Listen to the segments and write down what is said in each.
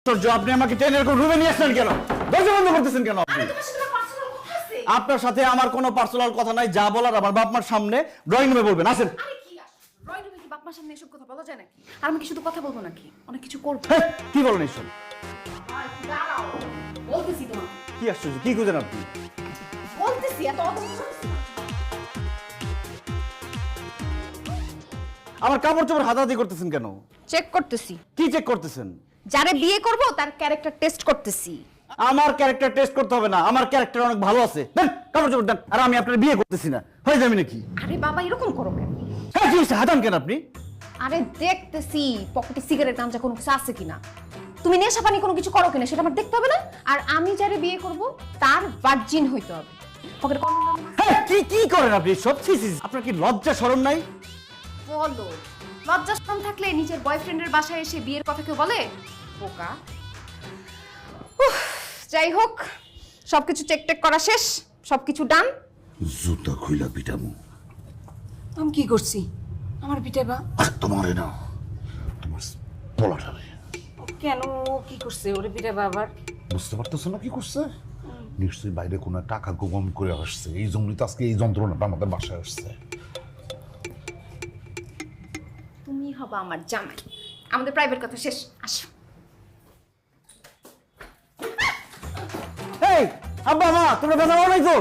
আপনি আমাকে ট্রেনের রুমে নিয়ে আসছেন কেন? দরজা বন্ধ করতেছেন কেন? আপনার সাথে আমার কোনো পার্সোনাল কথা নাই, যা বলার আমার বাপ মার সামনে ড্রয়িং রুমে বলবেন। আসেন। ড্রয়িং রুমে কি বাপ মার সামনে এসব কথা বলা যায় নাকি? আর আমি কি শুধু কথা বলবো নাকি? অনেক কিছু করব। কি বলেন এইসব? বলতেছি তোমাকে। কি আশ্চর্য, কি খুঁজেন আপনি? বলতেছি এত অদ্ভুত। আমার কাপড় চোপড় হাতাহাতি করতেছেন কেন? চেক করতেছি। কি চেক করতেছেন? যারে বিয়ে করব তার ক্যারেক্টার টেস্ট করতেছি। আমার ক্যারেক্টার টেস্ট করতে হবে না, আমার ক্যারেক্টার অনেক ভালো আছে। দেন কাপড় চোপড় দেন। আর আমি আপনার বিয়ে করতেছি না, হয়ে যাবে নাকি? আরে বাবা এরকম করো কেন? হ্যাঁ কি হয়েছে, হাতান কেন আপনি? আরে দেখতেছি পকেটে সিগারেট গামছা কোনো কিছু আছে কিনা। তুমি নেশা পানি কোনো কিছু করো কিনা সেটা আমার দেখতে হবে না? আর আমি যারে বিয়ে করব তার ভার্জিন হইতে হবে। পকেটে কন্ডম। হ্যাঁ কি কি করেন আপনি সব? আপনার কি লজ্জা শরম নাই? বলো, লজ্জা শরম থাকলে নিজের বয়ফ্রেন্ডের বাসায় এসে বিয়ের কথা কেউ বলে? বোকা। যাই হোক, সবকিছু চেক টেক করা শেষ, সবকিছু ডান। জুতা খুইলা পিটামু। আমি কি করছি? আমার পিটাবা? আর তোমারে না, তোমার পোলাটারে। কেন? কি করছে? ওরে পিটাবা আবার? বুঝতে পারতেছো না কি করছে? নিশ্চয়ই বাইরে কোনো টাকা গোপন করে আসছে, এই জন্যই তো আজকে এই যন্ত্রণাটা আমাদের বাসায় আসছে। তুমি হবা আমার জামাই। আমাদের প্রাইভেট কথা শেষ, আসো। এই আব্বা মা, তোমরা ব্যথা পাও নাই তো?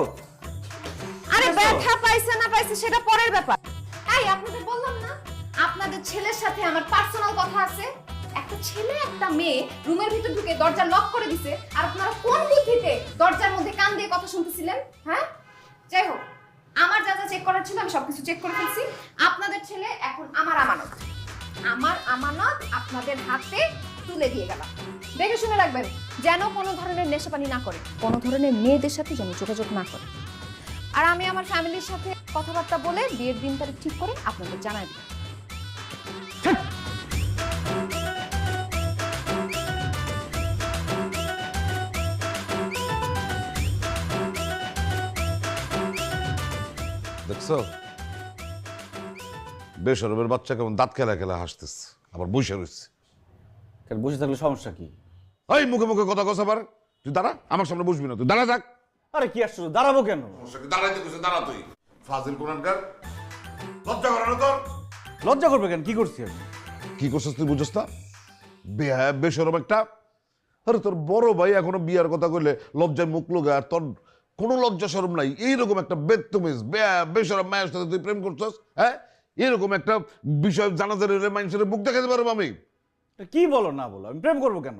আরে ব্যথা পাইছে না পাইছে সেটা পরের ব্যাপার। এই আপনাদের বললাম না আপনাদের ছেলের সাথে আমার পার্সোনাল কথা আছে। একটা ছেলে একটা মেয়ে রুমের ভিতর ঢুকে দরজা লক করে দিছে, আর আপনারা কোন বুদ্ধিতে দরজার মধ্যে কান দিয়ে কথা শুনতেছিলেন? হ্যাঁ, যাই হোক, আমার যা যা চেক করার ছিল আমি সবকিছু চেক করে ফেলছি। আপনাদের ছেলে এখন আমার আমানত। আমার আমানত আপনাদের হাতে তুলে দিয়ে গেলাম। দেখে শুনে রাখবেন যেন কোনো ধরনের নেশাপানি না করে, কোনো ধরনের মেয়েদের সাথে যেন যোগাযোগ না করে। আর আমি আমার ফ্যামিলির সাথে কথাবার্তা বলে বিয়ের দিন তারিখ ঠিক করে আপনাদের জানাই দিব। দেখছো বেসরবের বাচ্চা কেমন দাঁত খেলা খেলা হাসতেছে, আবার বসে রয়েছে। বসে থাকলে সমস্যা কি? ওই মুখে মুখে কথা কস আবার। তুই দাঁড়া, আমার সামনে বসবি না, তুই দাঁড়া থাক। আরে কি আশ্চর্য, দাঁড়াবো কেন? দাঁড়াইতে কইছে, দাঁড়া তুই। ফাজিল কোরআনকার, লজ্জা করে না তোর? লজ্জা করবে কেন? কি করছি আমি? কি করছিস তুই বুঝছ না? বেহায়া বেসরম একটা। আরে তোর বড় ভাই এখনো বিয়ার কথা কইলে লজ্জায় মুখ লোগায়, আর তোর কোনো লজ্জা শরম নাই। এইরকম একটা বেদতমিজ বেসরম মায়ের সাথে তুই প্রেম করছস? হ্যাঁ, এরকম একটা বিষয় জানাজার মানুষের মুখ দেখাতে পারবো আমি? কি বলো না বলো, আমি প্রেম করবো কেন?